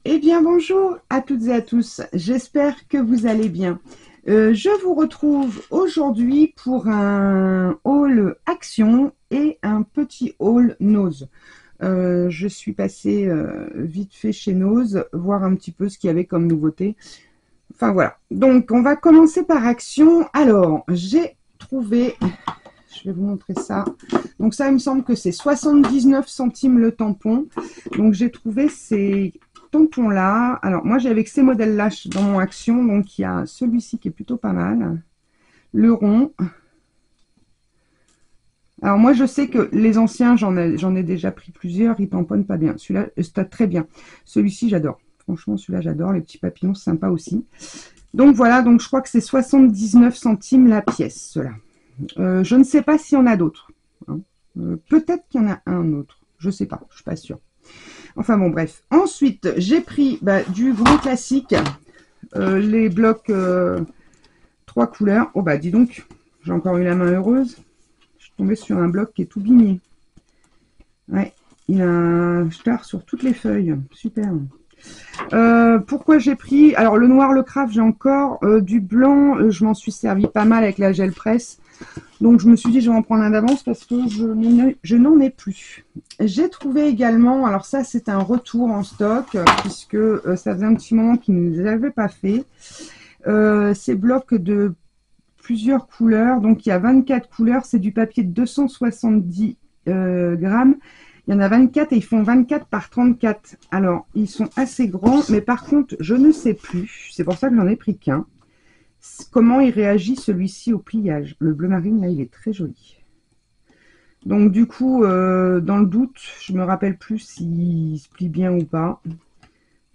Eh bien, bonjour à toutes et à tous, j'espère que vous allez bien. Je vous retrouve aujourd'hui pour un haul action et un petit haul Nose. Je suis passée vite fait chez Nose, voir un petit peu ce qu'il y avait comme nouveauté. Enfin voilà, donc on va commencer par action. Alors, j'ai trouvé, je vais vous montrer ça. Donc ça, il me semble que c'est 79 centimes le tampon. Donc j'ai trouvé ces tampons là. Alors moi j'ai avec ces modèles là dans mon action. Donc il y a celui-ci qui est plutôt pas mal. Le rond. Alors moi je sais que les anciens, j'en ai déjà pris plusieurs. Ils tamponnent pas bien. Celui-là, c'est très bien. Celui-ci j'adore. Franchement celui-là j'adore. Les petits papillons c'est sympa aussi. Donc voilà, donc je crois que c'est 79 centimes la pièce, cela. Je ne sais pas s'il y en a d'autres. Hein. Peut-être qu'il y en a un autre. Je ne sais pas, je ne suis pas sûre. Enfin bon, bref. Ensuite, j'ai pris du grand classique, les blocs 3 couleurs. Oh bah dis donc, j'ai encore eu la main heureuse. Je suis tombée sur un bloc qui est tout bigné. Ouais, il a un star sur toutes les feuilles. Super. Pourquoi j'ai pris, alors le noir, le craft, j'ai encore du blanc, je m'en suis servi pas mal avec la gel presse, donc je me suis dit je vais en prendre un d'avance parce que je n'en ai plus. J'ai trouvé également, alors ça c'est un retour en stock puisque ça faisait un petit moment qu'ils ne les avaient pas fait, ces blocs de plusieurs couleurs, donc il y a 24 couleurs, c'est du papier de 270 grammes. Il y en a 24 et ils font 24 par 34. Alors, ils sont assez grands, mais par contre, je ne sais plus. C'est pour ça que j'en ai pris qu'un. Comment il réagit celui-ci au pliage. Le bleu marine, là, il est très joli. Donc, du coup, dans le doute, je me rappelle plus s'il se plie bien ou pas.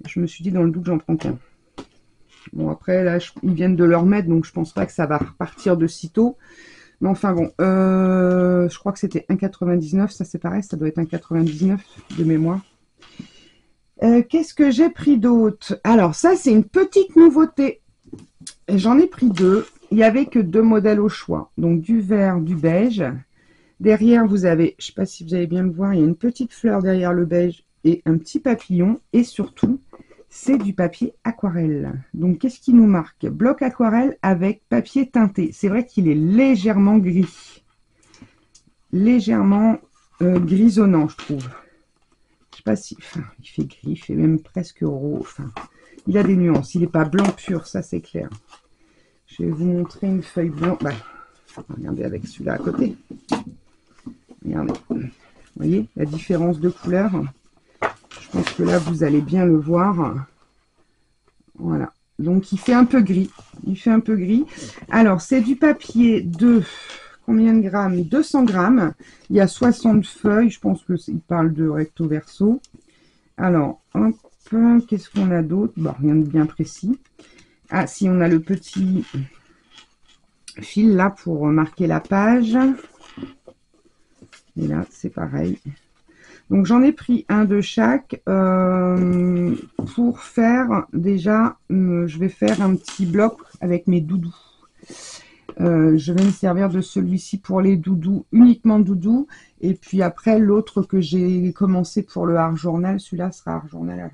Je me suis dit, dans le doute, j'en prends qu'un. Bon, après, là, ils viennent de le remettre, donc je pense pas que ça va repartir de sitôt. Mais enfin bon, je crois que c'était 1,99, ça c'est pareil, ça doit être 1,99 de mémoire. Qu'est-ce que j'ai pris d'autre? Alors ça c'est une petite nouveauté. J'en ai pris deux. Il n'y avait que deux modèles au choix. Donc du vert, du beige. Derrière vous avez, je ne sais pas si vous allez bien le voir, il y a une petite fleur derrière le beige et un petit papillon. Et surtout, c'est du papier aquarelle. Donc, qu'est-ce qui nous marque? Bloc aquarelle avec papier teinté. C'est vrai qu'il est légèrement gris. Légèrement grisonnant, je trouve. Je sais pas si... Enfin, il fait gris, il fait même presque rose. Enfin, il a des nuances. Il n'est pas blanc pur, ça c'est clair. Je vais vous montrer une feuille blanche. Regardez avec celui-là à côté. Regardez. Vous voyez la différence de couleur? Je pense que là, vous allez bien le voir. Voilà. Donc, il fait un peu gris. Il fait un peu gris. Alors, c'est du papier de... Combien de grammes? 200 grammes. Il y a 60 feuilles. Je pense qu'il parle de recto verso. Alors, hop. Qu'est-ce qu'on a d'autre? Bon, rien de bien précis. Ah, si, on a le petit fil là pour marquer la page. Et là, c'est pareil. Donc j'en ai pris un de chaque pour faire déjà, je vais faire un petit bloc avec mes doudous. Je vais me servir de celui-ci pour les doudous, uniquement doudous. Et puis après l'autre que j'ai commencé pour le art journal, celui-là sera art journal.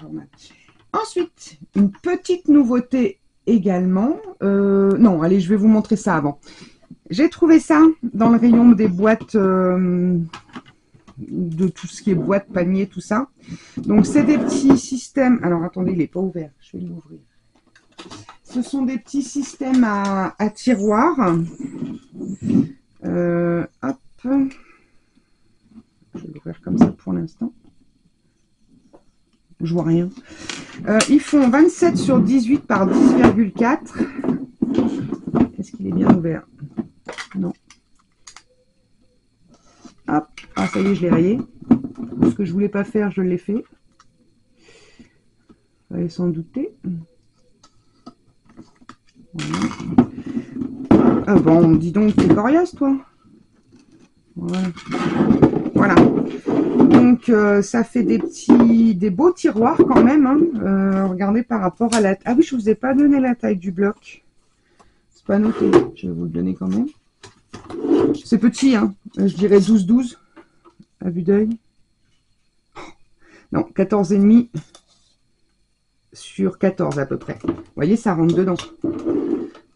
Ensuite, une petite nouveauté également. Non, allez, je vais vous montrer ça avant. J'ai trouvé ça dans le rayon des boîtes... de tout ce qui est boîte, panier, tout ça. Donc, c'est des petits systèmes. Alors, attendez, il n'est pas ouvert. Je vais l'ouvrir. Ce sont des petits systèmes à tiroirs. Hop. Je vais l'ouvrir comme ça pour l'instant. Je vois rien. Ils font 27 sur 18 par 10,4. Est-ce qu'il est bien ouvert? Non. Hop. Ah, ça y est, je l'ai rayé. Ce que je voulais pas faire, je l'ai fait. Vous allez s'en douter. Voilà. Ah bon, dis donc, t'es coriace, toi. Voilà. Voilà. Donc, ça fait des beaux tiroirs quand même. Hein. Regardez par rapport à la... Ah oui, je vous ai pas donné la taille du bloc. pas noté, je vais vous le donner quand même. C'est petit, hein. Je dirais 12-12 à vue d'œil. Non, 14,5 sur 14 à peu près. Vous voyez, ça rentre dedans.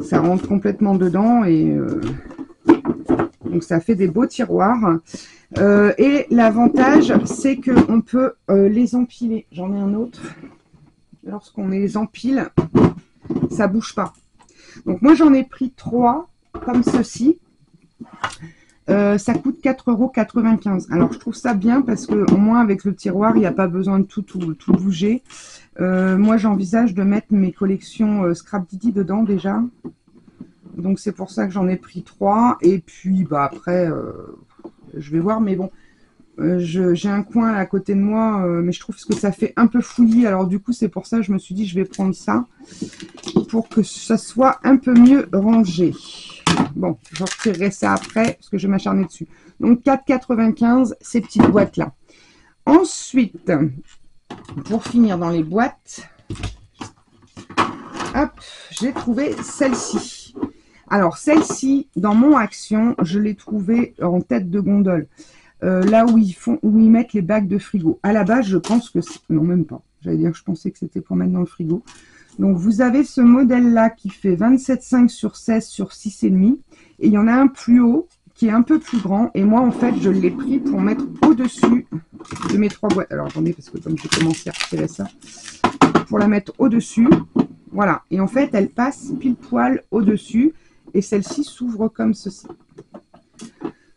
Ça rentre complètement dedans et donc ça fait des beaux tiroirs. Et l'avantage, c'est qu'on peut les empiler. J'en ai un autre. Lorsqu'on les empile, ça bouge pas. Donc moi, j'en ai pris 3 comme ceci. Ça coûte 4,95 €. Alors, je trouve ça bien parce que au moins, avec le tiroir, il n'y a pas besoin de tout bouger. Moi, j'envisage de mettre mes collections Scrap Didi dedans déjà. Donc, c'est pour ça que j'en ai pris 3. Et puis, bah après, je vais voir. Mais bon, j'ai un coin à côté de moi, mais je trouve que ça fait un peu fouillis. Alors, du coup, c'est pour ça que je me suis dit, je vais prendre ça pour que ça soit un peu mieux rangé. Bon, je retirerai ça après parce que je vais m'acharner dessus. Donc 4,95 ces petites boîtes là. Ensuite, pour finir dans les boîtes, hop, j'ai trouvé celle-ci. Alors celle-ci, dans mon Action, je l'ai trouvée en tête de gondole. Là où ils mettent les bacs de frigo. À la base, je pense que non, même pas. J'allais dire, je pensais que c'était pour mettre dans le frigo. Donc, vous avez ce modèle-là qui fait 27,5 sur 16 sur 6,5. Et il y en a un plus haut qui est un peu plus grand. Et moi, en fait, je l'ai pris pour mettre au-dessus de mes 3 boîtes. Alors, attendez, parce que comme j'ai commencé à retirer ça, pour la mettre au-dessus. Voilà. Et en fait, elle passe pile poil au-dessus. Et celle-ci s'ouvre comme ceci.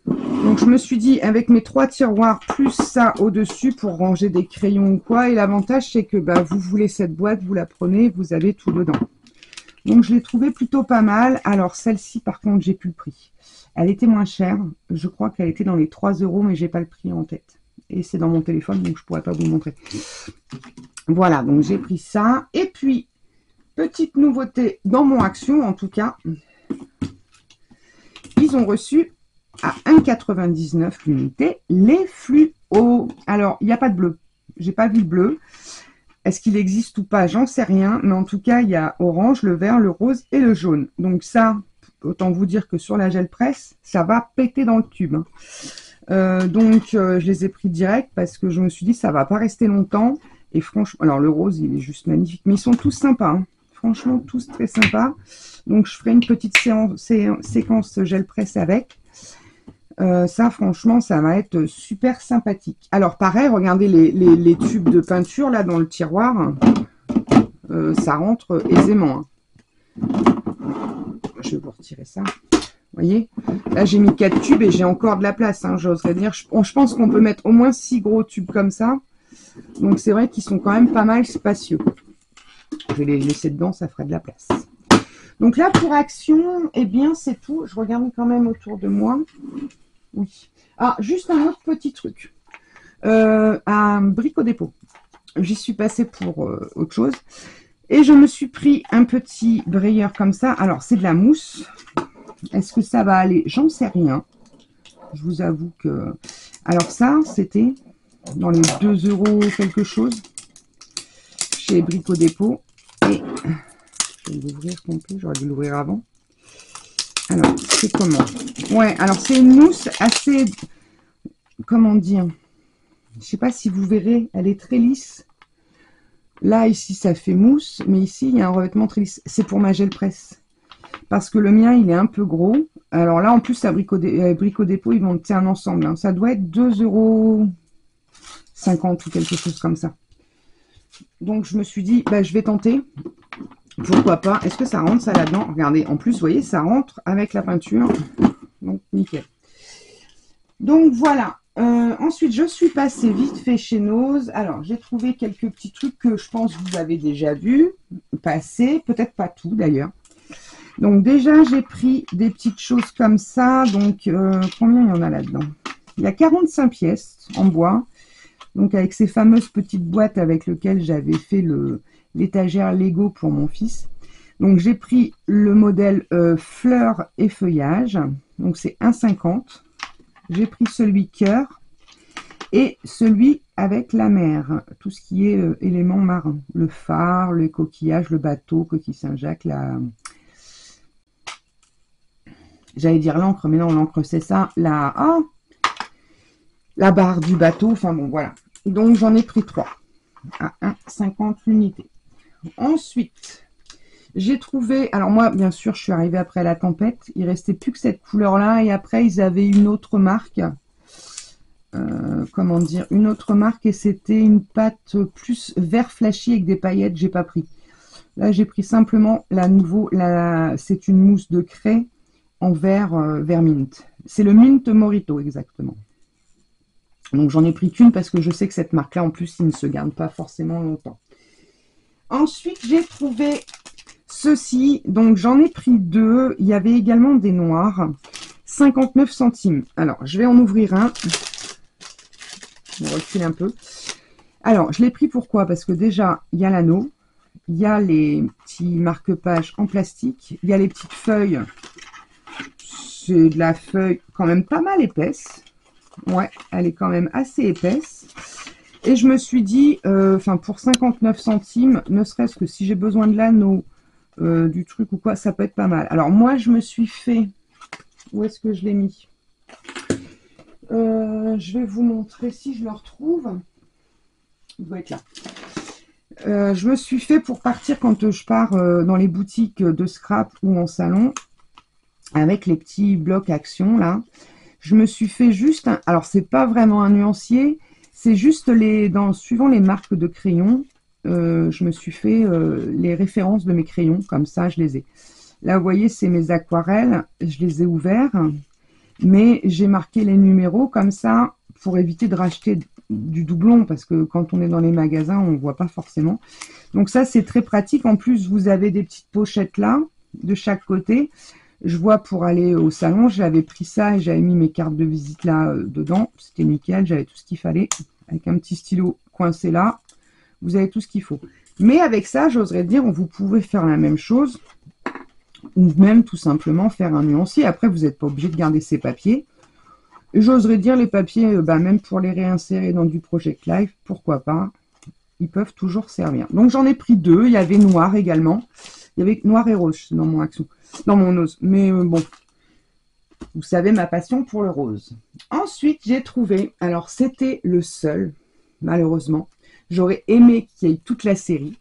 Donc, je me suis dit, avec mes 3 tiroirs, plus ça au-dessus pour ranger des crayons ou quoi. Et l'avantage, c'est que bah, vous voulez cette boîte, vous la prenez, vous avez tout dedans. Donc, je l'ai trouvée plutôt pas mal. Alors, celle-ci, par contre, j'ai plus le prix. Elle était moins chère. Je crois qu'elle était dans les 3 €, mais j'ai pas le prix en tête. Et c'est dans mon téléphone, donc je pourrais pas vous le montrer. Voilà, donc j'ai pris ça. Et puis, petite nouveauté dans mon Action, en tout cas, ils ont reçu à 1,99 € l'unité, les fluos. Alors, il n'y a pas de bleu. J'ai pas vu le bleu. Est-ce qu'il existe ou pas? J'en sais rien. Mais en tout cas, il y a orange, le vert, le rose et le jaune. Donc ça, autant vous dire que sur la gel presse, ça va péter dans le tube. Je les ai pris direct parce que je me suis dit, ça va pas rester longtemps. Et franchement, alors le rose, il est juste magnifique. Mais ils sont tous sympas. Hein. Franchement, tous très sympas. Donc, je ferai une petite séquence gel presse avec. Ça, franchement, ça va être super sympathique. Alors, pareil, regardez les tubes de peinture, là, dans le tiroir. Ça rentre aisément. Hein. Je vais vous retirer ça. Vous voyez? Là, j'ai mis 4 tubes et j'ai encore de la place. Hein, j'oserais dire. Je pense qu'on peut mettre au moins 6 gros tubes comme ça. Donc, c'est vrai qu'ils sont quand même pas mal spacieux. Je vais les laisser dedans, ça ferait de la place. Donc là, pour Action, eh bien, c'est tout. Je regarde quand même autour de moi. Oui. Ah, juste un autre petit truc. À Brico Dépôt. J'y suis passée pour autre chose. Et je me suis pris un petit brayeur comme ça. Alors, c'est de la mousse. Est-ce que ça va aller? J'en sais rien. Je vous avoue que... Alors ça, c'était dans les 2 € quelque chose. Chez Brico Dépôt. Et... je vais l'ouvrir complet. J'aurais dû l'ouvrir avant. Alors, c'est comment? Ouais, alors c'est une mousse assez... Comment dire? Je sais pas si vous verrez, elle est très lisse. Là, ici, ça fait mousse, mais ici, il y a un revêtement très lisse. C'est pour ma gel presse. Parce que le mien, il est un peu gros. Alors là, en plus, à Brico Dépôt, ils vont un ensemble. Hein. Ça doit être 2,50 € ou quelque chose comme ça. Donc, je me suis dit, bah, je vais tenter. Pourquoi pas? Est-ce que ça rentre ça là-dedans? Regardez, en plus, vous voyez, ça rentre avec la peinture. Donc, nickel. Donc, voilà. Ensuite, je suis passée vite fait chez Nose. Alors, j'ai trouvé quelques petits trucs que je pense que vous avez déjà vu passer. Peut-être pas tout, d'ailleurs. Donc, déjà, j'ai pris des petites choses comme ça. Donc, combien il y en a là-dedans? Il y a 45 pièces en bois. Donc, avec ces fameuses petites boîtes avec lesquelles j'avais fait l'étagère Lego pour mon fils. Donc, j'ai pris le modèle fleurs et feuillage. Donc, c'est 1,50 €. J'ai pris celui cœur et celui avec la mer. Tout ce qui est éléments marins. Le phare, les coquillages, le bateau, coquille Saint-Jacques, J'allais dire l'encre, mais non, l'encre c'est ça. La barre du bateau. Enfin bon, voilà. Donc j'en ai pris 3 à 1,50 l'unité. Ensuite, j'ai trouvé... Alors moi, bien sûr, je suis arrivée après la tempête. Il restait plus que cette couleur-là. Et après, ils avaient une autre marque. Comment dire, une autre marque, et c'était une pâte plus vert flashy avec des paillettes. J'ai pas pris. Là, j'ai pris simplement c'est une mousse de craie en vert mint. C'est le mint Morito, exactement. Donc, j'en ai pris qu'une parce que je sais que cette marque-là, en plus, il ne se garde pas forcément longtemps. Ensuite, j'ai trouvé ceci. Donc, j'en ai pris 2. Il y avait également des noirs. 59 centimes. Alors, je vais en ouvrir un. Je recule un peu. Alors, je l'ai pris pourquoi? Parce que déjà, il y a l'anneau. Il y a les petits marque-pages en plastique. Il y a les petites feuilles. C'est de la feuille quand même pas mal épaisse. Ouais, elle est quand même assez épaisse. Et je me suis dit, pour 59 centimes, ne serait-ce que si j'ai besoin de l'anneau, du truc ou quoi, ça peut être pas mal. Alors moi, je me suis fait... Où est-ce que je l'ai mis? Je vais vous montrer si je le retrouve. Il doit être là. Je me suis fait pour partir quand je pars dans les boutiques de scrap ou en salon, avec les petits blocs action là. Je me suis fait juste alors c'est pas vraiment un nuancier, c'est juste suivant les marques de crayons, je me suis fait les références de mes crayons, comme ça je les ai. Là vous voyez, c'est mes aquarelles, je les ai ouverts, mais j'ai marqué les numéros comme ça pour éviter de racheter du doublon, parce que quand on est dans les magasins, on ne voit pas forcément. Donc ça, c'est très pratique. En plus, vous avez des petites pochettes là, de chaque côté. Je vois, pour aller au salon, j'avais pris ça et j'avais mis mes cartes de visite là dedans. C'était nickel, j'avais tout ce qu'il fallait. Avec un petit stylo coincé là, vous avez tout ce qu'il faut. Mais avec ça, j'oserais dire, vous pouvez faire la même chose, ou même tout simplement faire un nuancier. Après, vous n'êtes pas obligé de garder ces papiers. J'oserais dire, les papiers, même pour les réinsérer dans du Project Life, pourquoi pas, ils peuvent toujours servir. Donc j'en ai pris 2, il y avait noir également. Il y avait noir et rose dans mon action, dans mon ose. Mais bon, vous savez ma passion pour le rose. Ensuite, j'ai trouvé, alors c'était le seul, malheureusement. J'aurais aimé qu'il y ait toute la série.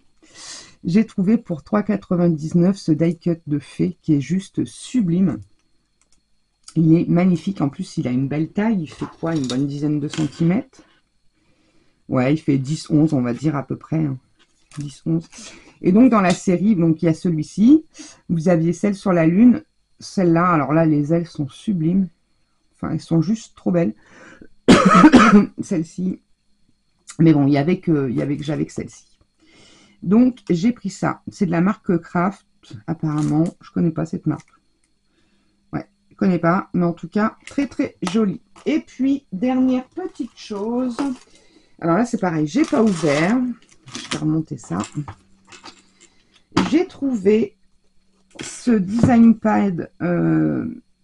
J'ai trouvé pour 3,99 ce die cut de fée qui est juste sublime. Il est magnifique. En plus, il a une belle taille. Il fait quoi? Une bonne dizaine de centimètres. Ouais, il fait 10-11, on va dire à peu près. 10-11. Et donc, dans la série, donc il y a celui-ci. Vous aviez celle sur la Lune. Celle-là, alors là, les ailes sont sublimes. Enfin, elles sont juste trop belles. Celle-ci. Mais bon, j'avais que celle-ci. Donc, j'ai pris ça. C'est de la marque Craft, apparemment. Je connais pas cette marque. Connais pas, mais en tout cas très très joli. Et puis dernière petite chose, alors là c'est pareil, j'ai pas ouvert, je vais remonter ça. J'ai trouvé ce design pad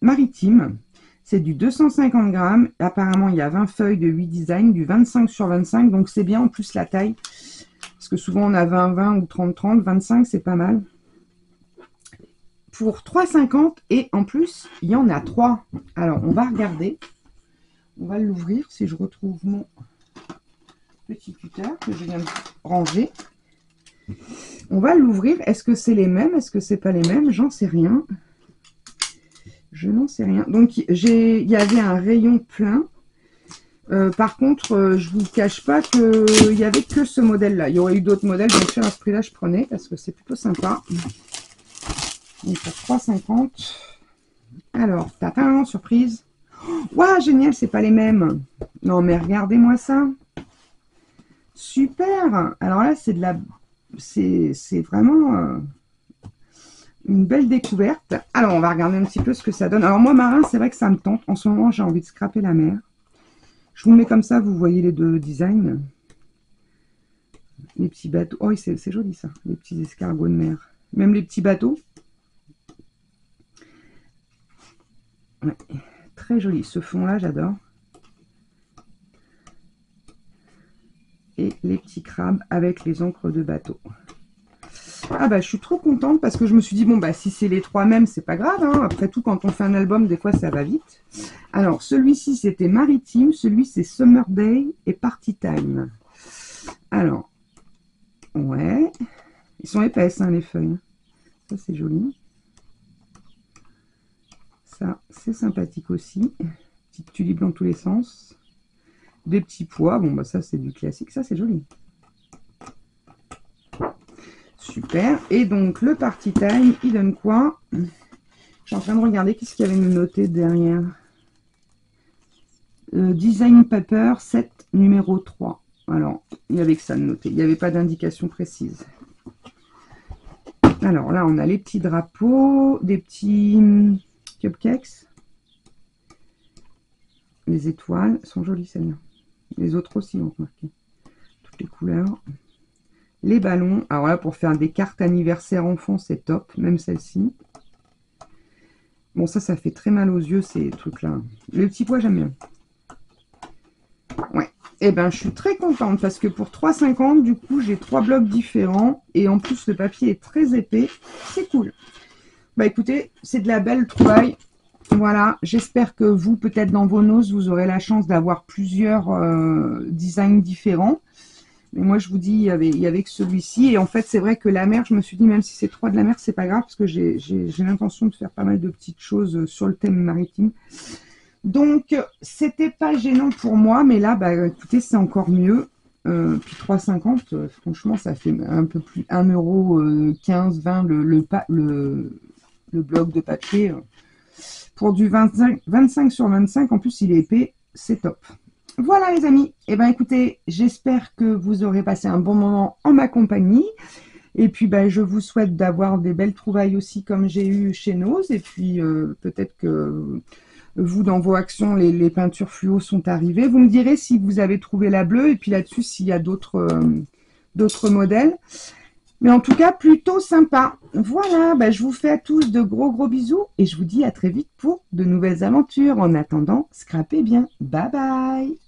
maritime, c'est du 250 grammes, apparemment il y a 20 feuilles de 8 designs, du 25 sur 25, donc c'est bien. En plus la taille, parce que souvent on a 20-20 ou 30-30, 25 c'est pas mal. Pour 3,50 et en plus il y en a 3. Alors on va regarder, on va l'ouvrir si je retrouve mon petit cutter que je viens de ranger. On va l'ouvrir. Est-ce que c'est les mêmes? Est-ce que c'est pas les mêmes? J'en sais rien. Je n'en sais rien. Donc il y avait un rayon plein. Par contre, je vous cache pas qu'il n'y avait que ce modèle là. Il y aurait eu d'autres modèles, bien sûr à ce prix là je prenais parce que c'est plutôt sympa. Donc pour 3,50. Alors, tapin, surprise. Waouh, génial, c'est pas les mêmes. Non, mais regardez-moi ça. Super. Alors là, c'est de la... C'est vraiment une belle découverte. Alors, on va regarder un petit peu ce que ça donne. Alors, moi, marin, c'est vrai que ça me tente. En ce moment, j'ai envie de scraper la mer. Je vous mets comme ça, vous voyez les deux designs. Les petits bateaux. Oh, c'est joli, ça. Les petits escargots de mer. Même les petits bateaux. Ouais, très joli. Ce fond-là, j'adore. Et les petits crabes avec les encres de bateau. Ah bah je suis trop contente parce que je me suis dit, bon bah si c'est les 3 mêmes, c'est pas grave, hein. Après tout, quand on fait un album, des fois ça va vite. Alors celui-ci c'était Maritime, celui c'est Summer Day et Party Time. Alors, ouais, ils sont épaisses hein, les feuilles. Ça c'est joli. Ça c'est sympathique aussi. Petite tulipe dans tous les sens. Des petits pois, bon bah ça c'est du classique, ça c'est joli. Super. Et donc le Party Time, il donne quoi? Je suis en train de regarder qu'est-ce qu'il y avait noté derrière. Design Paper 7 numéro 3. Alors, il y avait que ça de noté. Il n'y avait pas d'indication précise. Alors là, on a les petits drapeaux, des petits cupcakes. Les étoiles sont jolies, celles-là. Les autres aussi, ont remarqué. Toutes les couleurs. Les ballons. Alors là, pour faire des cartes anniversaire enfants, c'est top. Même celle-ci. Bon, ça fait très mal aux yeux, ces trucs-là. Le petit pois, j'aime bien. Ouais. Eh ben, je suis très contente parce que pour 3,50, du coup, j'ai 3 blocs différents. Et en plus, le papier est très épais. C'est cool. Bah écoutez, c'est de la belle trouvaille. Voilà, j'espère que vous, peut-être dans vos noces, vous aurez la chance d'avoir plusieurs designs différents. Mais moi, je vous dis, il y avait que celui-ci. Et en fait, c'est vrai que la mer, je me suis dit, même si c'est 3 de la mer, c'est pas grave, parce que j'ai l'intention de faire pas mal de petites choses sur le thème maritime. Donc, c'était pas gênant pour moi, mais là, bah écoutez, c'est encore mieux. Puis 3,50, franchement, ça fait un peu plus 1,15 €, 20 le bloc de papier. Pour du 25 sur 25, en plus il est épais, c'est top. Voilà les amis, et ben écoutez, j'espère que vous aurez passé un bon moment en ma compagnie. Et puis ben, je vous souhaite d'avoir des belles trouvailles aussi comme j'ai eu chez Nose. Et puis peut-être que vous, dans vos actions, les peintures fluo sont arrivées. Vous me direz si vous avez trouvé la bleue et puis là-dessus s'il y a d'autres modèles. Mais en tout cas, plutôt sympa. Voilà, bah, je vous fais à tous de gros bisous et je vous dis à très vite pour de nouvelles aventures. En attendant, scrapez bien. Bye bye.